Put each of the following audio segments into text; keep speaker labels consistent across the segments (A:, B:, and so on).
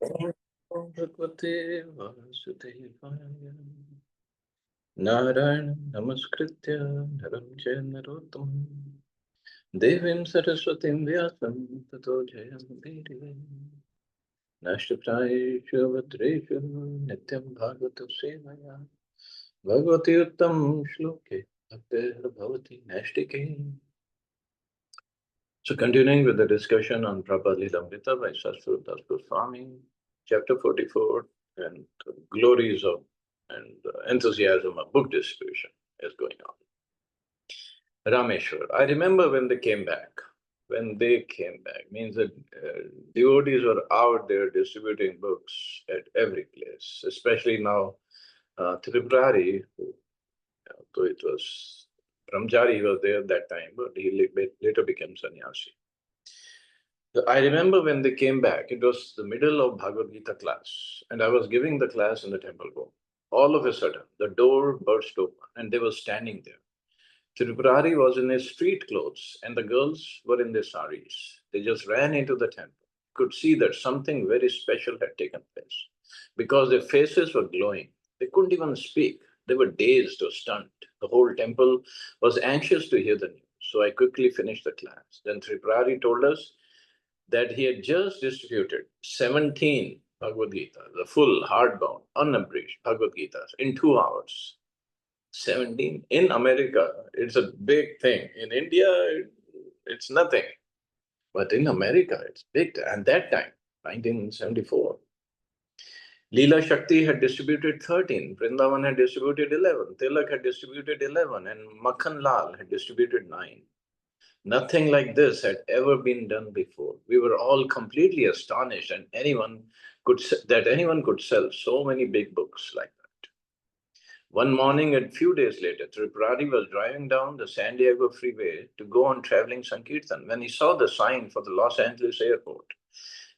A: Om Bhagavate Vasudevaya Narayana Namaskritya Naram Jaya Narottam Devim Saraswatim Vyasam Tato Jayam Bhirive Nashtaprayeshu Vadreshu Nityam Bhagavato Sevaya Bhagavati Uttam Shloke Bhaktir Bhavati Nashtike. So continuing with the discussion on Prabhupada Lilamrita by Srila Goswami, Chapter 44, and glories of and enthusiasm of book distribution is going on. Rameshwar, I remember when they came back. When they came back, means that devotees were out there distributing books at every place, especially now Tripurari, who, though it was Brahmachari, he was there at that time, but he later became sannyasi. I remember when they came back, it was the middle of Bhagavad Gita class, and I was giving the class in the temple room. All of a sudden, the door burst open, and they were standing there. Tripurari was in his street clothes, and the girls were in their saris. They just ran into the temple. Could see that something very special had taken place, because their faces were glowing. They couldn't even speak. They were dazed or stunned. The whole temple was anxious to hear the news. So I quickly finished the class. Then Tripurari told us that he had just distributed 17 Bhagavad Gita, the full, hardbound, unabridged Bhagavad Gitas in 2 hours. 17 in America, it's a big thing. In India, it's nothing. But in America, it's big. And that time, 1974, Leela Shakti had distributed 13, Vrindavan had distributed 11, Tilak had distributed 11, and Makhan Lal had distributed 9. Nothing like this had ever been done before. We were all completely astonished, and anyone could sell so many big books like that. One morning, a few days later, Tripurari was driving down the San Diego freeway to go on traveling Sankirtan when he saw the sign for the Los Angeles airport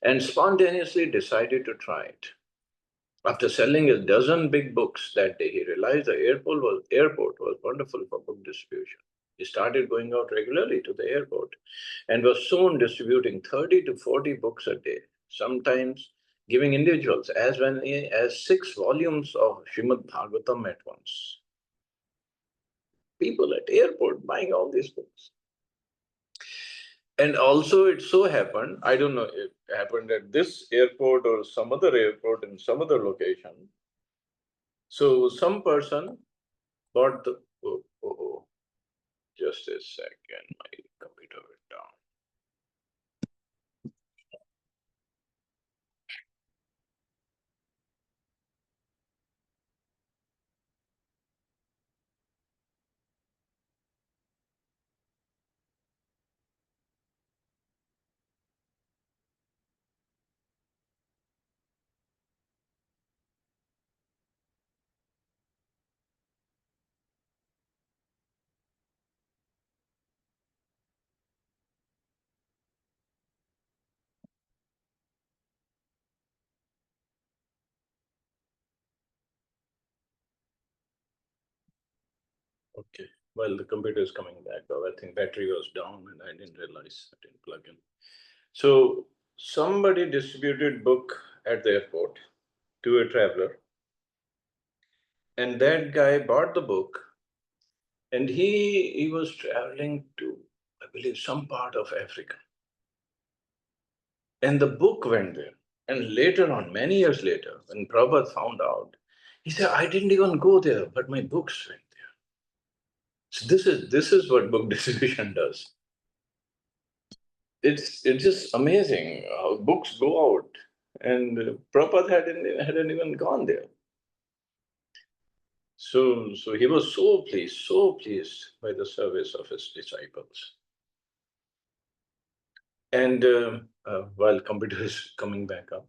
A: and spontaneously decided to try it. After selling a dozen big books that day, he realized the airport was wonderful for book distribution. He started going out regularly to the airport and was soon distributing 30 to 40 books a day, sometimes giving individuals as many as 6 volumes of Srimad Bhagavatam at once. People at airport buying all these books. And also it so happened, I don't know, it happened at this airport or some other airport in some other location. So some person bought the, just a second, my computer went down. Okay, well, the computer is coming back. Well, I think battery was down and I didn't realize I didn't plug in. So somebody distributed book at the airport to a traveler, and that guy bought the book, and he was traveling to, I believe, some part of Africa. And the book went there. And later on, many years later, when Prabhupada found out, he said, I didn't even go there, but my books went there. So this is what book distribution does. It's just amazing how books go out. And Prabhupada hadn't even gone there. So he was so pleased by the service of his disciples. And while computer is coming back up,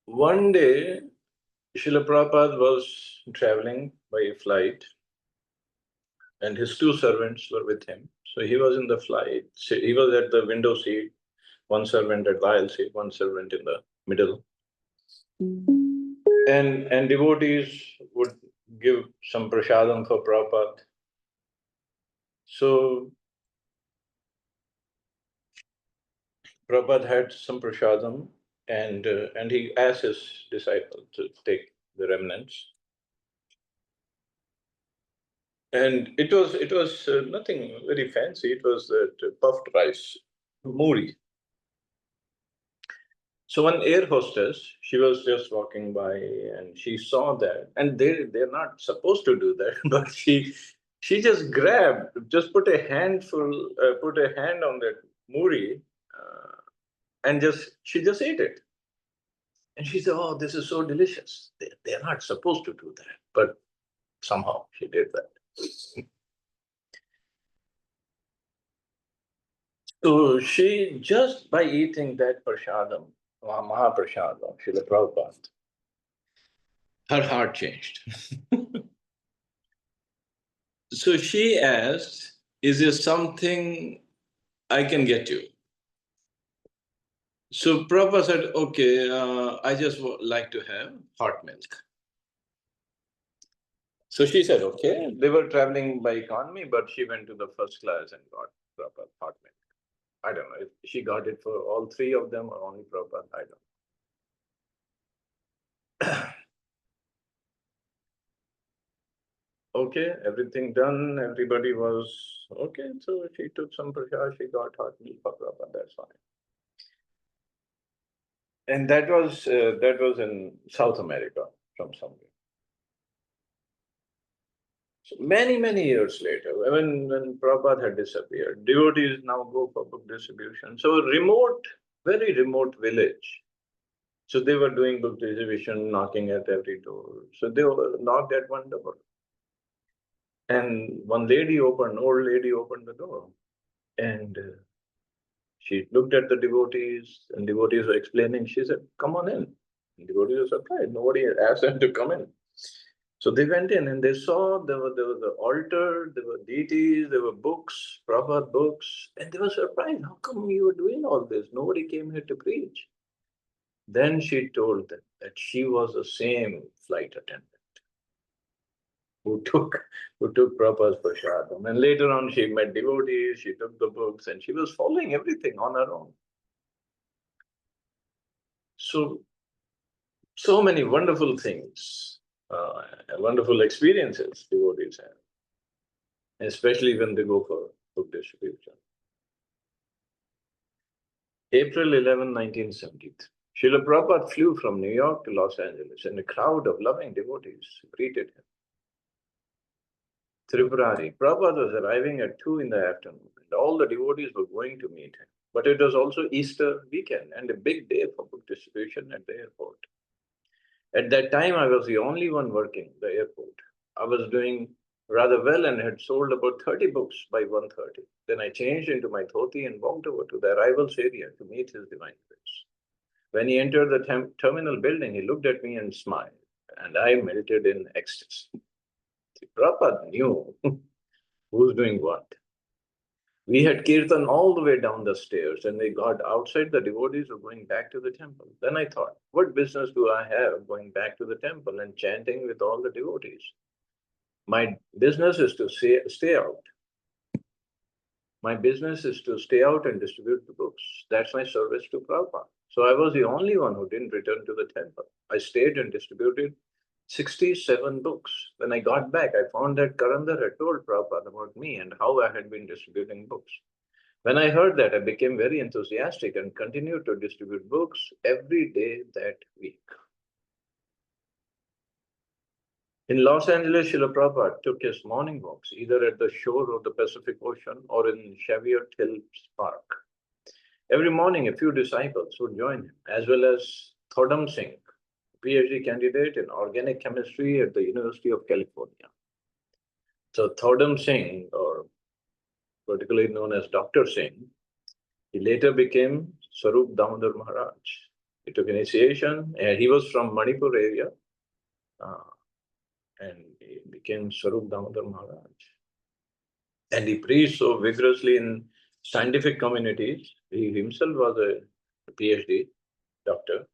A: one day Srila Prabhupada was traveling by flight, and his 2 servants were with him. So he was in the flight. So he was at the window seat, one servant at the aisle seat, one servant in the middle. And devotees would give some prasadam for Prabhupada. So Prabhupada had some prasadam, and he asked his disciple to take the remnants. And it was nothing very fancy. It was puffed rice, muri. So one air hostess, she was just walking by and she saw that, and they're not supposed to do that, but she just grabbed, just put a put a hand on that muri, and she just ate it. And she said, "Oh, this is so delicious." They're not supposed to do that, but somehow she did that. So she, just by eating that prasadam, Mahaprasadam, Srila Prabhupada, her heart changed. So she asked, "Is there something I can get you?" So Prabhupada said, "Okay, I just like to have hot milk." So she said, "Okay." They were traveling by economy, but she went to the first class and got Prabhupada hot milk. I don't know if she got it for all three of them or only Prabhupada. I don't know. Okay, everything done. Everybody was okay. So she took some prasad. She got hot milk for Prabhupada. That's fine. And that was in South America from somewhere. So many years later, when Prabhupada had disappeared, devotees now go for book distribution. So a remote, very remote village. So they were doing book distribution, knocking at every door. So they knocked at one door. And one old lady opened the door. And she looked at the devotees, and devotees were explaining. She said, "Come on in." And devotees were surprised. Nobody had asked them to come in. So they went in and they saw there was the altar, there were deities, there were books, Prabhupada books, and they were surprised. How come you were doing all this? Nobody came here to preach. Then she told them that she was the same flight attendant who took Prabhupada's prasadam. And later on she met devotees, she took the books, and she was following everything on her own. So many wonderful things, wonderful experiences devotees have, especially when they go for book distribution. April 11, 1973. Srila Prabhupada flew from New York to Los Angeles, and a crowd of loving devotees greeted him. Tripurari. Prabhupada was arriving at 2 in the afternoon, and all the devotees were going to meet him. But it was also Easter weekend and a big day for book distribution at the airport. At that time, I was the only one working the airport. I was doing rather well and had sold about 30 books by 1:30. Then I changed into my dhoti and walked over to the arrivals area to meet His Divine Grace. When he entered the terminal building, he looked at me and smiled, and I melted in ecstasy. Prabhupada knew who's doing what. We had kirtan all the way down the stairs, and we got outside. The devotees were going back to the temple. Then I thought, what business do I have going back to the temple and chanting with all the devotees? My business is to stay out. My business is to stay out and distribute the books. That's my service to Prabhupada. So I was the only one who didn't return to the temple. I stayed and distributed 67 books. When I got back, I found that Karandar had told Prabhupada about me and how I had been distributing books. When I heard that, I became very enthusiastic and continued to distribute books every day that week. In Los Angeles, Srila Prabhupada took his morning walks either at the shore of the Pacific Ocean or in Cheviot Hills Park. Every morning, a few disciples would join him, as well as Thodam Singh, PhD candidate in organic chemistry at the University of California. So Thodam Singh, or particularly known as Dr. Singh, he later became Sarup Damodar Maharaj. He took initiation, and he was from Manipur area, and he became Sarup Damodar Maharaj. And he preached so vigorously in scientific communities. He himself was a PhD doctor.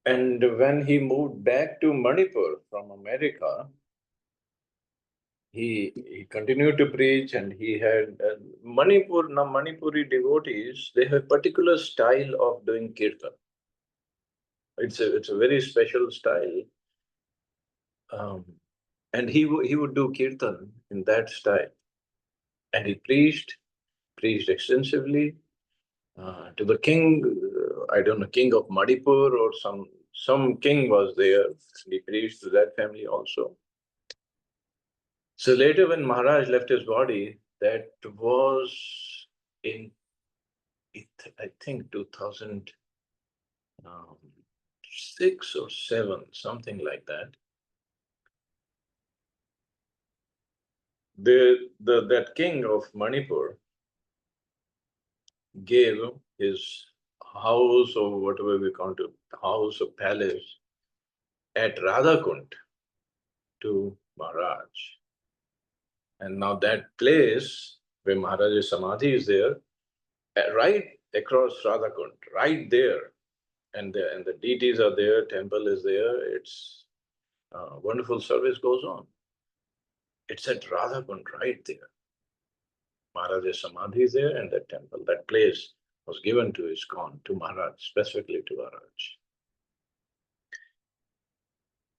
A: And when he moved back to Manipur from America, he continued to preach, and he had Manipuri devotees. They have a particular style of doing kirtan. It's a very special style, um, and he would do kirtan in that style, and he preached extensively to the king. I don't know, king of Manipur or some king was there. And he preached to that family also. So later, when Maharaj left his body, that was in, I think, 2006 or 7, something like that. That king of Manipur gave his house, or whatever we call it, house or palace at Radhakund to Maharaj. And now that place where Maharaj's Samadhi is there, right across Radhakund, right there, and the deities are there, temple is there, it's wonderful service goes on. It's at Radhakund, right there. Maharaj's Samadhi is there, and that temple, that place was given to ISKCON, to Maharaj, specifically to Maharaj.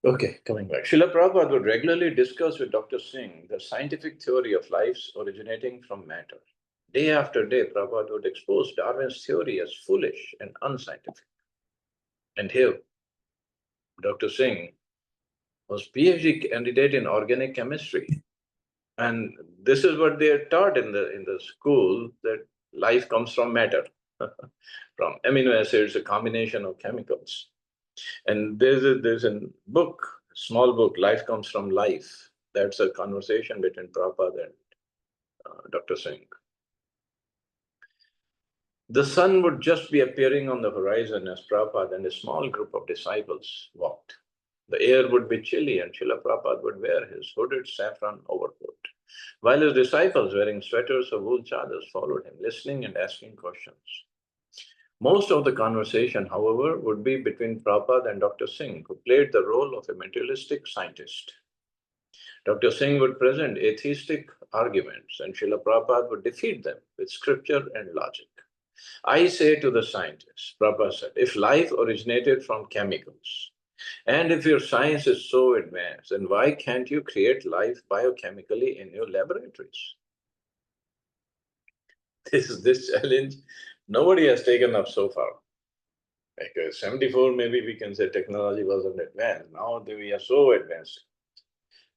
A: Okay, coming back. Srila Prabhupada would regularly discuss with Dr. Singh the scientific theory of lives originating from matter. Day after day, Prabhupada would expose Darwin's theory as foolish and unscientific. And here, Dr. Singh was PhD candidate in organic chemistry. And this is what they are taught in the school, that life comes from matter, from amino acids, a combination of chemicals. And there's a book, small book, Life Comes from Life. That's a conversation between Prabhupada and Dr. Singh. The sun would just be appearing on the horizon as Prabhupada and a small group of disciples walked. The air would be chilly, and Srila Prabhupada would wear his hooded saffron overcoat, while his disciples, wearing sweaters or wool chadars, followed him, listening and asking questions. Most of the conversation, however, would be between Prabhupada and Dr. Singh, who played the role of a materialistic scientist. Dr. Singh would present atheistic arguments, and Srila Prabhupada would defeat them with scripture and logic. I say to the scientists, Prabhupada said, if life originated from chemicals, and if your science is so advanced, then why can't you create life biochemically in your laboratories? This challenge, nobody has taken up so far. Like 74, maybe we can say technology wasn't advanced. Now we are so advanced.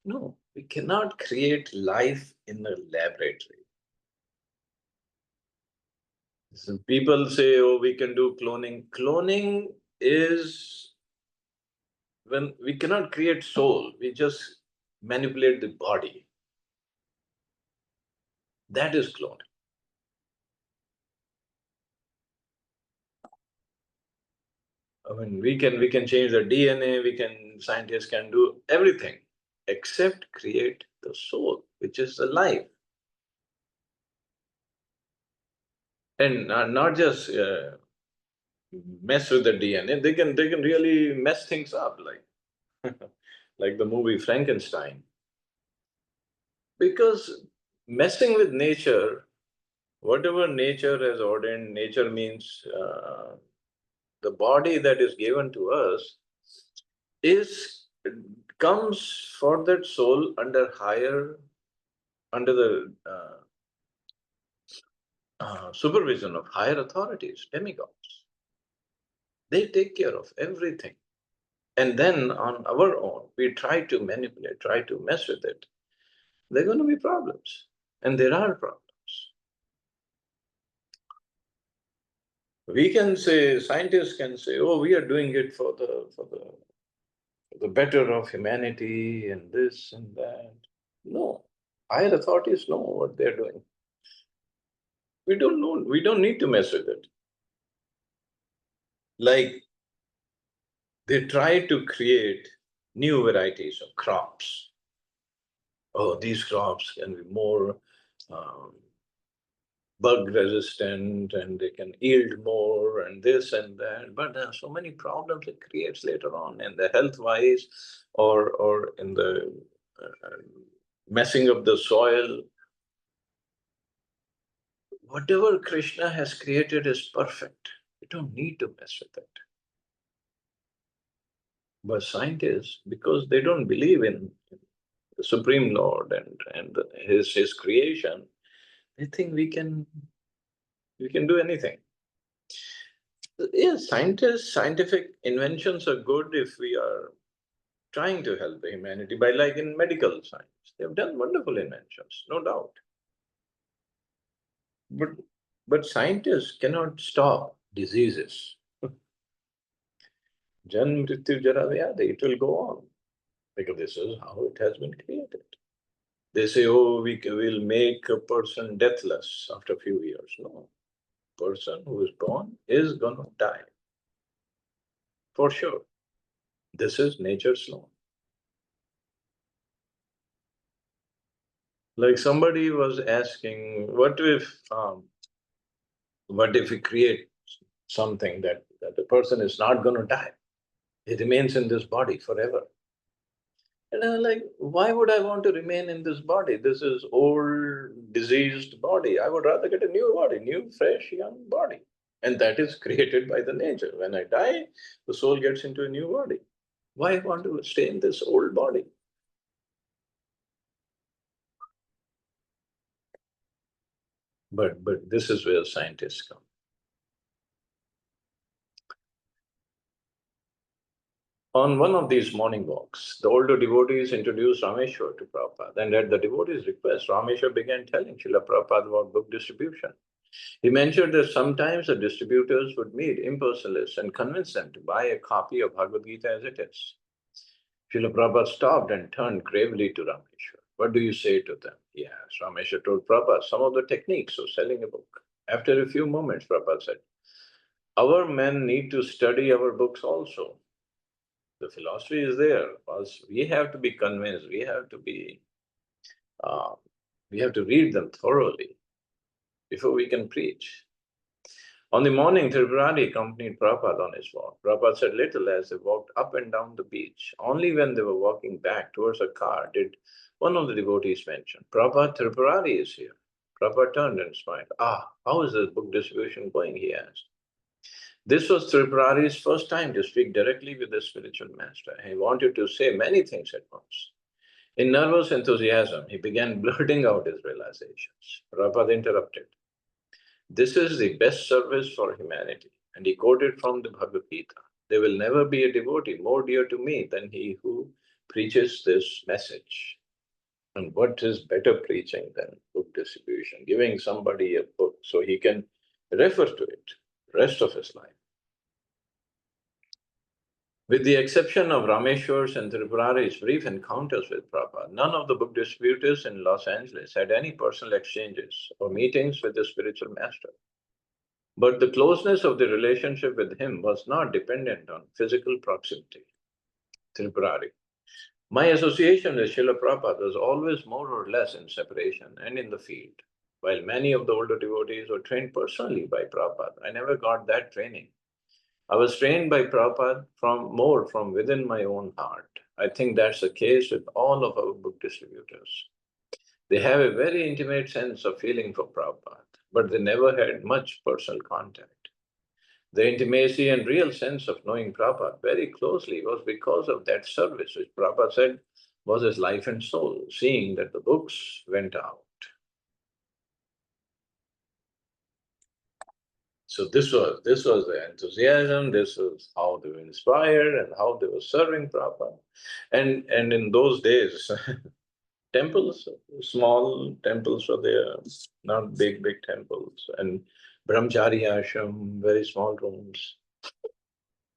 A: No, we cannot create life in a laboratory. So people say, oh, we can do cloning. Cloning is when we cannot create soul, we just manipulate the body. That is cloning. I mean, we can change the DNA, scientists can do everything except create the soul, which is the life. And not just mess with the DNA, they can really mess things up, like the movie Frankenstein. Because messing with nature, whatever nature has ordained, nature means the body that is given to us is comes for that soul under the supervision of higher authorities, demigods. They take care of everything. And then on our own, we try to manipulate, try to mess with it. There are going to be problems. And there are problems. We can say, scientists can say, oh, we are doing it for the better of humanity and this and that. No. Higher authorities know what they're doing. We don't know, we don't need to mess with it. Like they try to create new varieties of crops. Oh, these crops can be more bug resistant and they can yield more and this and that. But there are so many problems it creates later on in the health wise or in the messing up the soil. Whatever Krishna has created is perfect. You don't need to mess with it. But scientists, because they don't believe in the Supreme Lord and his creation, they think we can do anything. Yes, scientific inventions are good if we are trying to help the humanity by, like in medical science. They've done wonderful inventions, no doubt. But scientists cannot stop diseases. Jan mrityu jara vyadhi, it will go on. Because this is how it has been created. They say, oh, we will make a person deathless after a few years. No. Person who is born is gonna die. For sure. This is nature's law. Like somebody was asking, what if we create something that the person is not gonna die? He remains in this body forever. And I'm like, why would I want to remain in this body? This is old, diseased body. I would rather get a new body, new, fresh, young body. And that is created by the nature. When I die, the soul gets into a new body. Why want to stay in this old body? But this is where scientists come. On one of these morning walks, the older devotees introduced Rameshwar to Prabhupada, and at the devotee's request, Rameshwar began telling Srila Prabhupada about book distribution. He mentioned that sometimes the distributors would meet impersonalists and convince them to buy a copy of Bhagavad Gita as it is. Srila Prabhupada stopped and turned gravely to Rameshwar. What do you say to them? He asked. Rameshwar told Prabhupada some of the techniques of selling a book. After a few moments, Prabhupada said, our men need to study our books also. The philosophy is there. We have to be convinced. Uh, we have to read them thoroughly before we can preach. On the morning, Tripurari accompanied Prabhupada on his walk. Prabhupada said little as they walked up and down the beach. Only when they were walking back towards a car did one of the devotees mention, Prabhupada, Tripurari is here. Prabhupada turned and smiled. Ah, how is this book distribution going? He asked. This was Tripurari's first time to speak directly with the spiritual master. He wanted to say many things at once. In nervous enthusiasm, he began blurting out his realizations. Prabhupada interrupted. This is the best service for humanity. And he quoted from the Bhagavad Gita. There will never be a devotee more dear to me than he who preaches this message. And what is better preaching than book distribution? Giving somebody a book so he can refer to it the rest of his life. With the exception of Rameshwar's and Tripurari's brief encounters with Prabhupada, none of the book distributors in Los Angeles had any personal exchanges or meetings with the spiritual master. But the closeness of the relationship with him was not dependent on physical proximity. Tripurari. My association with Srila Prabhupada was always more or less in separation and in the field. While many of the older devotees were trained personally by Prabhupada, I never got that training. I was trained by Prabhupada from within my own heart. I think that's the case with all of our book distributors. They have a very intimate sense of feeling for Prabhupada, but they never had much personal contact. The intimacy and real sense of knowing Prabhupada very closely was because of that service, which Prabhupada said was his life and soul, seeing that the books went out. So this was the enthusiasm, this was how they were inspired and how they were serving Prabhupada. And in those days, temples, small temples were there, not big temples, and brahmachari ashram, very small rooms.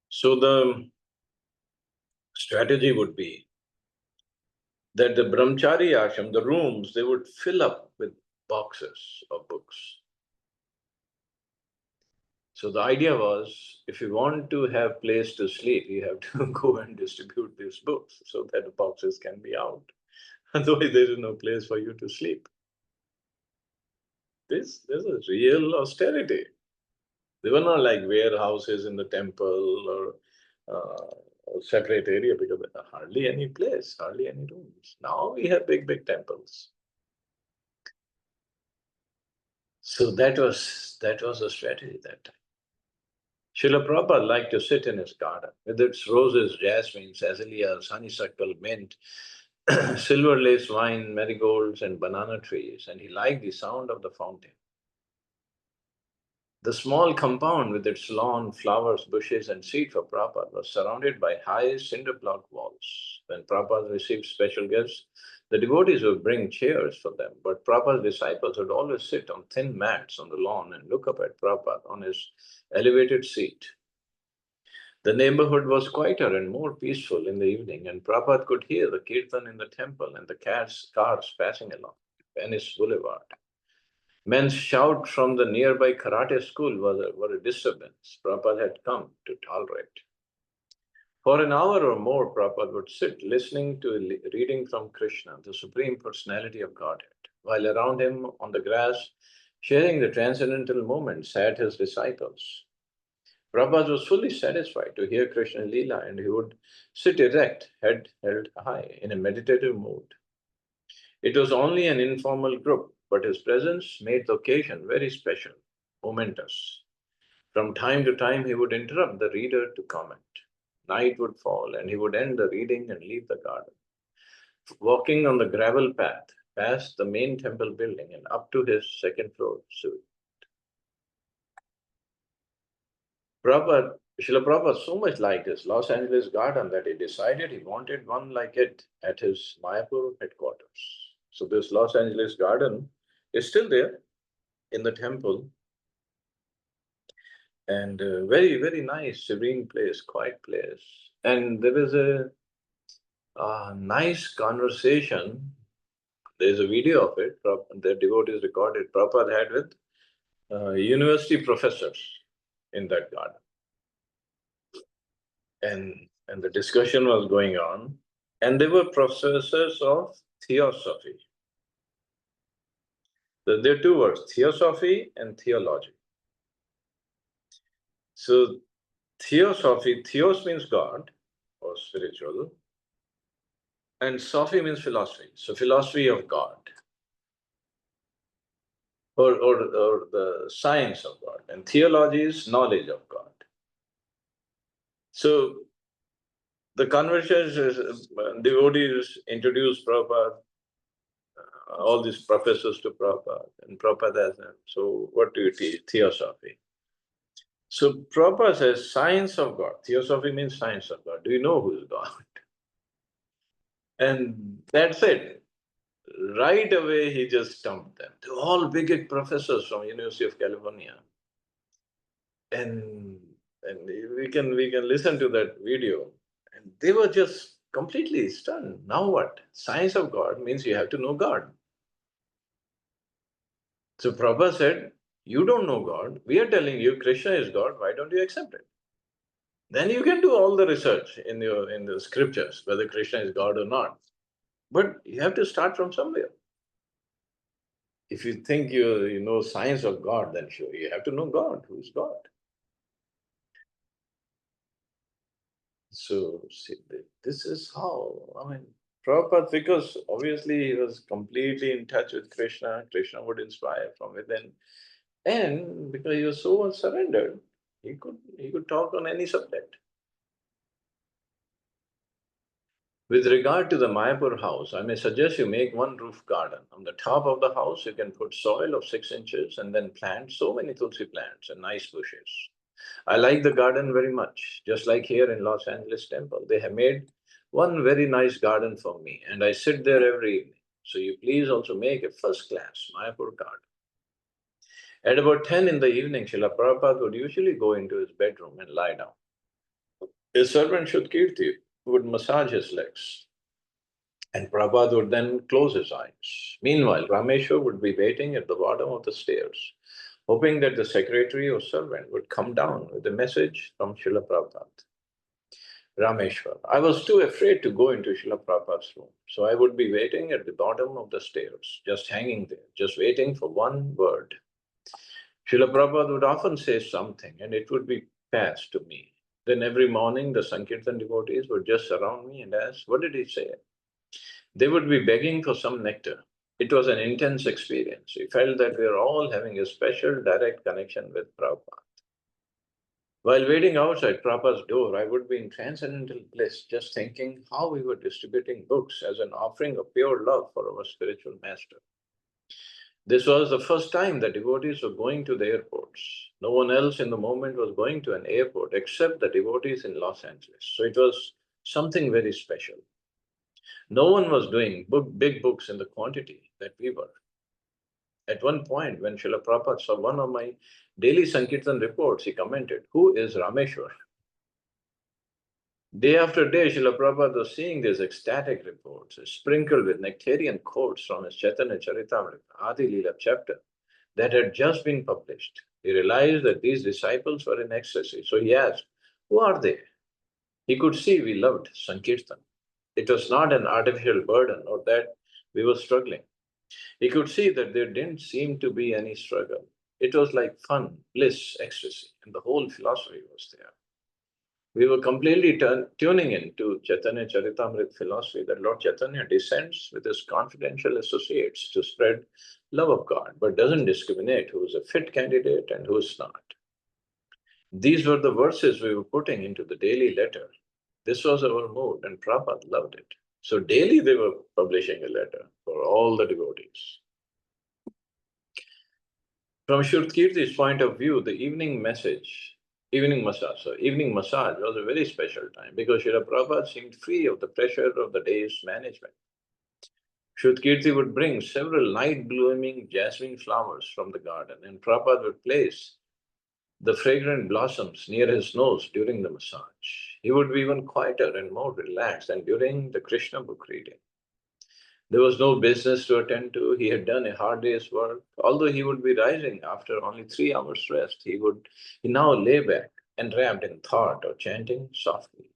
A: So the strategy would be that the brahmachari ashram, the rooms, they would fill up with boxes of books. So the idea was, if you want to have place to sleep, you have to go and distribute these books so that the boxes can be out. Otherwise, there is no place for you to sleep. This is real austerity. They were not like warehouses in the temple or separate area because hardly any place, hardly any rooms. Now we have big, big temples. So that was a strategy that time. Srila Prabhupada liked to sit in his garden with its roses, jasmines, azaleas, honeysuckle, mint, silver lace wine, marigolds, and banana trees, and he liked the sound of the fountain. The small compound with its lawn, flowers, bushes, and seat for Prabhupada was surrounded by high cinder block walls. When Prabhupada received special guests, the devotees would bring chairs for them, but Prabhupada's disciples would always sit on thin mats on the lawn and look up at Prabhupada on his elevated seat. The neighborhood was quieter and more peaceful in the evening, and Prabhupada could hear the kirtan in the temple and the cars passing along Venice Boulevard. Men's shout from the nearby karate school were a disturbance Prabhupada had come to tolerate. For an hour or more, Prabhupada would sit listening to a reading from Krishna, the Supreme Personality of Godhead, while around him on the grass, sharing the transcendental moment, sat his disciples. Prabhupada was fully satisfied to hear Krishna Leela, and he would sit erect, head held high, in a meditative mood. It was only an informal group, but his presence made the occasion very special, momentous. From time to time, he would interrupt the reader to comment. Night would fall, and he would end the reading and leave the garden. Walking on the gravel path, past the main temple building and up to his second floor suite. Srila Prabhupada so much liked his Los Angeles garden that he decided he wanted one like it at his Mayapur headquarters. So this Los Angeles garden is still there in the temple, and very, very nice, serene place, quiet place. And there is a nice conversation. There's a video of it, the devotees recorded, Prabhupada had with university professors in that garden. And the discussion was going on, and they were professors of theosophy. There are two words, theosophy and theology. So theosophy, theos means God or spiritual, and sophy means philosophy. So philosophy of God, or the science of God, and theology is knowledge of God. So the conversation is, devotees introduced Prabhupada, all these professors to Prabhupada, and Prabhupada asked them, so what do you teach? Theosophy. So Prabhupada says, science of God. Theosophy means science of God. Do you know who is God? And that's it. Right away, he just stumped them. They're all big professors from University of California. And we can listen to that video. And they were just completely stunned. Now what? Science of God means you have to know God. So Prabhupada said, you don't know God. We are telling you Krishna is God. Why don't you accept it? Then you can do all the research in the scriptures, whether Krishna is God or not. But you have to start from somewhere. If you think you know science of God, then sure, you have to know God. Who is God? So see, this is how, I mean, Prabhupada, because obviously he was completely in touch with Krishna, Krishna would inspire from within. And because he was so much surrendered, he could talk on any subject. With regard to the Mayapur house, I may suggest you make one roof garden. On the top of the house, you can put soil of 6 inches and then plant so many tulsi plants and nice bushes. I like the garden very much. Just like here in Los Angeles Temple, they have made one very nice garden for me, and I sit there every evening. So you please also make a first-class Mayapur garden. At about 10 in the evening, Srila Prabhupada would usually go into his bedroom and lie down. His servant Shudkirti would massage his legs, and Prabhupada would then close his eyes. Meanwhile, Rameshwar would be waiting at the bottom of the stairs, hoping that the secretary or servant would come down with a message from Srila Prabhupada. Rameshwar. I was too afraid to go into Srila Prabhupada's room, so I would be waiting at the bottom of the stairs, just hanging there, just waiting for one word. Srila Prabhupada would often say something, and it would be passed to me. Then every morning the Sankirtan devotees would just surround me and ask, what did he say? They would be begging for some nectar. It was an intense experience. We felt that we were all having a special direct connection with Prabhupada. While waiting outside Prabhupada's door, I would be in transcendental bliss, just thinking how we were distributing books as an offering of pure love for our spiritual master. This was the first time that devotees were going to the airports. No one else in the moment was going to an airport except the devotees in Los Angeles. So it was something very special. No one was doing big books in the quantity that we were. At one point, when Srila Prabhupada saw one of my daily Sankirtan reports, he commented, "Who is Rameshwar?" Day after day, Srila Prabhupada was seeing these ecstatic reports, sprinkled with nectarian quotes from his Chaitanya Charitamrita, Adi Leela chapter, that had just been published. He realized that these disciples were in ecstasy. So he asked, who are they? He could see we loved Sankirtan. It was not an artificial burden or that we were struggling. He could see that there didn't seem to be any struggle. It was like fun, bliss, ecstasy, and the whole philosophy was there. We were completely tuning into Chaitanya Charitamrita philosophy that Lord Chaitanya descends with his confidential associates to spread love of God, but doesn't discriminate who is a fit candidate and who is not. These were the verses we were putting into the daily letter. This was our mood, and Prabhupada loved it. So daily they were publishing a letter for all the devotees. From Shrutkirti's point of view, the evening massage was a very special time because Srila Prabhupada seemed free of the pressure of the day's management. Shrutkirti would bring several night-blooming jasmine flowers from the garden, and Prabhupada would place the fragrant blossoms near his nose during the massage. He would be even quieter and more relaxed than during the Krishna book reading. There was no business to attend to. He had done a hard day's work. Although he would be rising after only 3 hours rest, he now lay back, enwrapped in thought or chanting softly.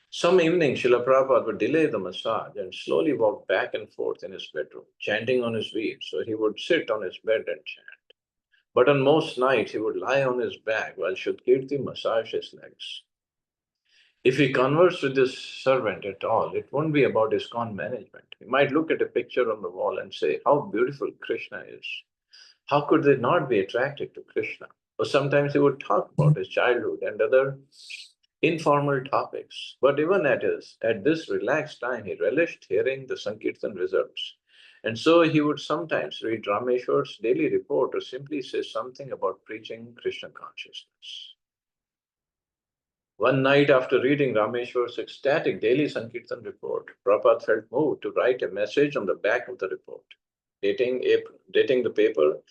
A: Some evenings, Srila Prabhupada would delay the massage and slowly walk back and forth in his bedroom, chanting on his beads. So he would sit on his bed and chant. But on most nights, he would lie on his back while Shrutkirti massaged his legs. If he conversed with this servant at all, it won't be about ISKCON management. He might look at a picture on the wall and say, how beautiful Krishna is. How could they not be attracted to Krishna? Or sometimes he would talk about his childhood and other informal topics. But even at this relaxed time, he relished hearing the Sankirtan results. And so he would sometimes read Rameshwar's daily report or simply say something about preaching Krishna consciousness. One night after reading Rameshwar's ecstatic daily Sankirtan report, Prabhupada felt moved to write a message on the back of the report. Dating the paper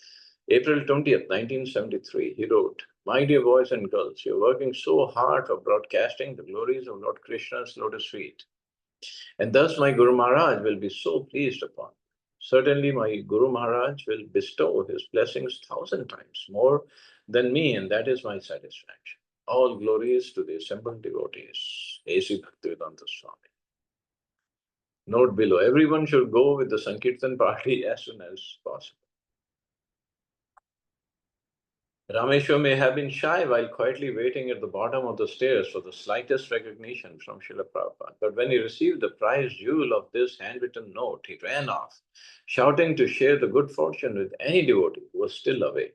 A: April 20th, 1973, he wrote, "My dear boys and girls, you're working so hard for broadcasting the glories of Lord Krishna's lotus feet. And thus my Guru Maharaj will be so pleased upon. Certainly my Guru Maharaj will bestow his blessings 1,000 times more than me, and that is my satisfaction. All glories to the assembled devotees. A.C. Bhaktivedanta Swami." Note below, everyone should go with the Sankirtan party as soon as possible. Rameshwar may have been shy while quietly waiting at the bottom of the stairs for the slightest recognition from Srila Prabhupada. But when he received the prize jewel of this handwritten note, he ran off, shouting to share the good fortune with any devotee who was still awake.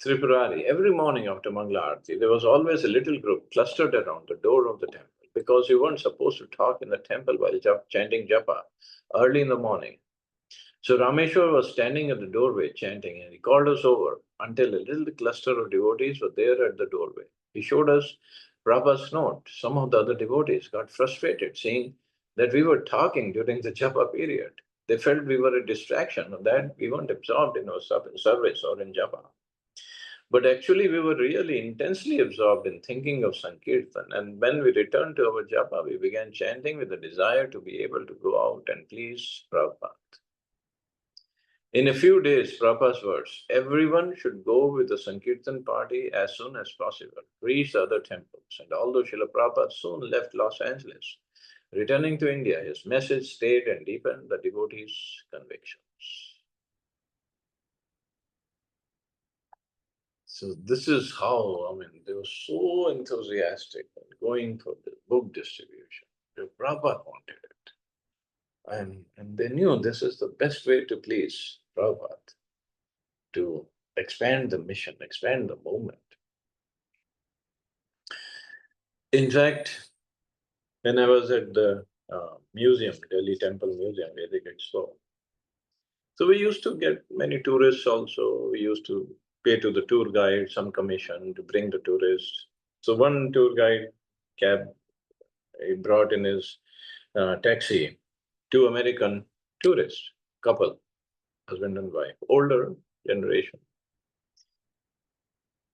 A: Tripurari, every morning after Mangala Aarti, there was always a little group clustered around the door of the temple because you weren't supposed to talk in the temple while chanting japa early in the morning. So Rameshwar was standing at the doorway chanting, and he called us over until a little cluster of devotees were there at the doorway. He showed us Prabhupada's note. Some of the other devotees got frustrated, seeing that we were talking during the japa period. They felt we were a distraction and that we weren't absorbed in our service or in japa. But actually, we were really intensely absorbed in thinking of Sankirtan. And when we returned to our japa, we began chanting with the desire to be able to go out and please Prabhupada. In a few days, Prabhupada's words, everyone should go with the Sankirtan party as soon as possible, reach the other temples. And although Srila Prabhupada soon left Los Angeles, returning to India, his message stayed and deepened the devotees' convictions. So this is how, I mean, they were so enthusiastic and going for the book distribution. The Prabhupada wanted it. And they knew this is the best way to please Prabhupada, to expand the mission, expand the movement. In fact, when I was at the museum, Delhi Temple Museum, Vedic Expo, so we used to get many tourists also. We used to pay to the tour guide some commission to bring the tourists. So one tour guide cab, he brought in his taxi two American tourists, couple, husband and wife, older generation.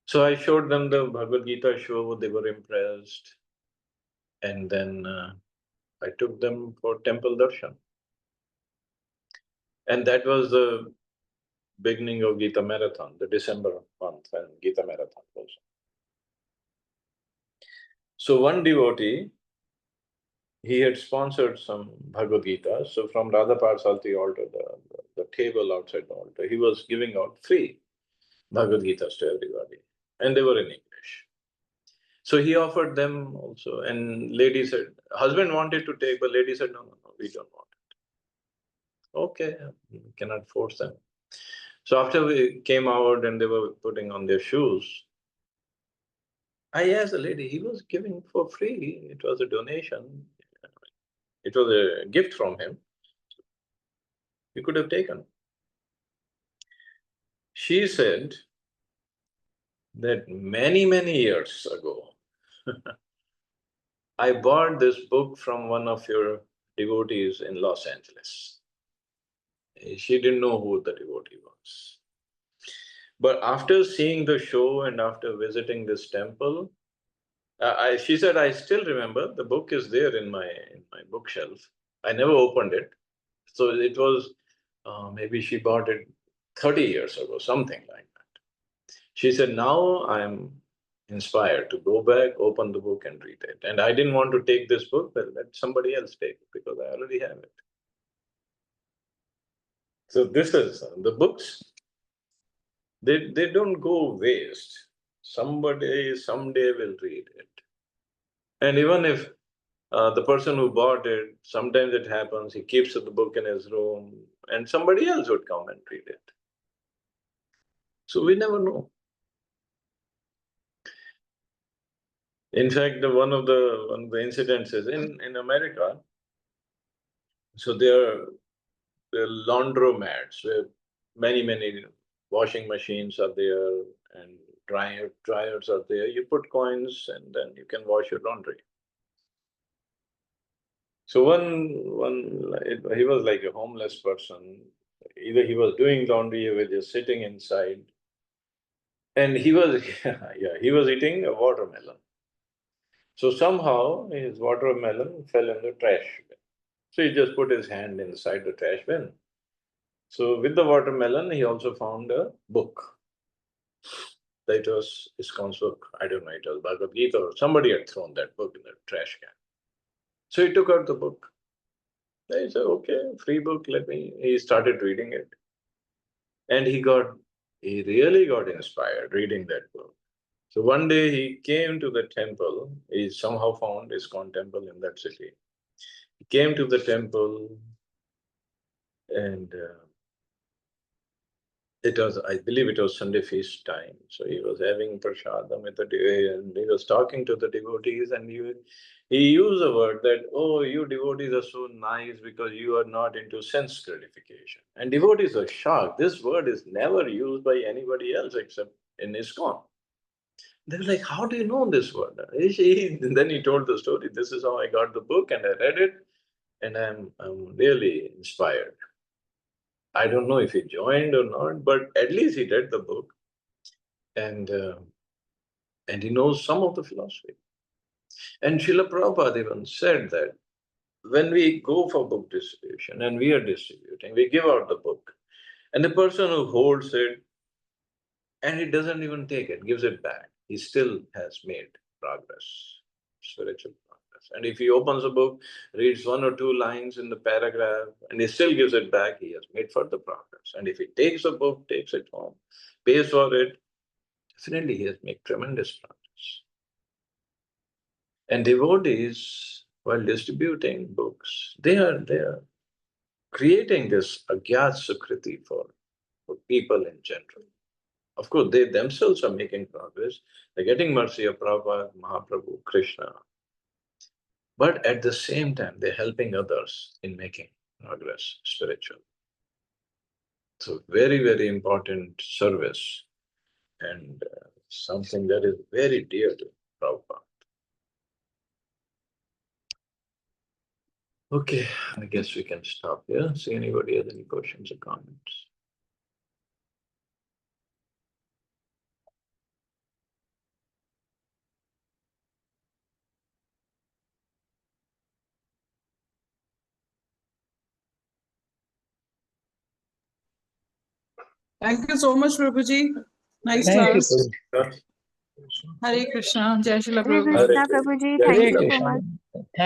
A: So I showed them the Bhagavad Gita show, they were impressed. And then I took them for temple darshan. And that was the beginning of Gita Marathon, the December month when Gita Marathon was. So one devotee, he had sponsored some Bhagavad Gita. So from Radha Parsalti altar, the table outside the altar, he was giving out free Bhagavad Gitas to everybody. And they were in English. So he offered them also. And lady said, husband wanted to take, but lady said, no, no, no, we don't want it. Okay, we cannot force them. So after we came out and they were putting on their shoes, I asked the lady, he was giving for free. It was a donation. It was a gift from him. You could have taken. She said that many, many years ago, I bought this book from one of your devotees in Los Angeles. She didn't know who the devotee was. But after seeing the show and after visiting this temple, she said, I still remember the book is there in my bookshelf. I never opened it. So it was, maybe she bought it 30 years ago, something like that. She said, now I'm inspired to go back, open the book and read it. And I didn't want to take this book, but let somebody else take it because I already have it. So this is the books, they don't go waste. Somebody someday will read it. And even if the person who bought it, sometimes it happens, he keeps the book in his room and somebody else would come and read it. So we never know. In fact, one of the incidents is in America, so there are laundromats where many washing machines are there and dryers are there. You put coins and then you can wash your laundry. So he was like a homeless person. Either he was doing laundry or he was just sitting inside. And he was, yeah, he was eating a watermelon. So somehow his watermelon fell in the trash bin. So he just put his hand inside the trash bin. So with the watermelon, he also found a book. That was ISKCON's book. I don't know, it was Bhagavad Gita or somebody had thrown that book in the trash can. So he took out the book. He said, okay, free book, he started reading it. And he really got inspired reading that book. So one day he came to the temple, he somehow found ISKCON temple in that city. He came to the temple and I believe it was Sunday feast time. So he was having prasadam with and he was talking to the devotees and he used a word that, oh, you devotees are so nice because you are not into sense gratification. And devotees were shocked. This word is never used by anybody else except in ISKCON. They were like, how do you know this word? And then he told the story. This is how I got the book and I read it and I'm really inspired. I don't know if he joined or not, but at least he read the book and he knows some of the philosophy. And Srila Prabhupada even said that when we go for book distribution and we are distributing, we give out the book, and the person who holds it and he doesn't even take it, gives it back, he still has made progress, spiritual progress. And if he opens a book, reads one or two lines in the paragraph, and he still gives it back, he has made further progress. And if he takes a book, takes it home, pays for it, Definitely he has made tremendous progress. And devotees, while distributing books, they are creating this agyat sukriti for people in general. Of course, they themselves are making progress. They're getting mercy of Prabhupada, Mahaprabhu, Krishna. But at the same time, they're helping others in making progress spiritual. So very, very important service and something that is very dear to Prabhupada. Okay, I guess we can stop here. See anybody has any questions or comments?
B: Thank you so much, Prabhuji. Nice
C: Thank you,
B: class.
C: Prabhuji.
B: Hare Krishna. Jai Srila
D: Hare
B: Prabhupada.
D: Krishna, Prabhuji.
A: Jai
D: Thank
A: Shri
D: you so
A: Krishna.
D: much.
C: Krishna.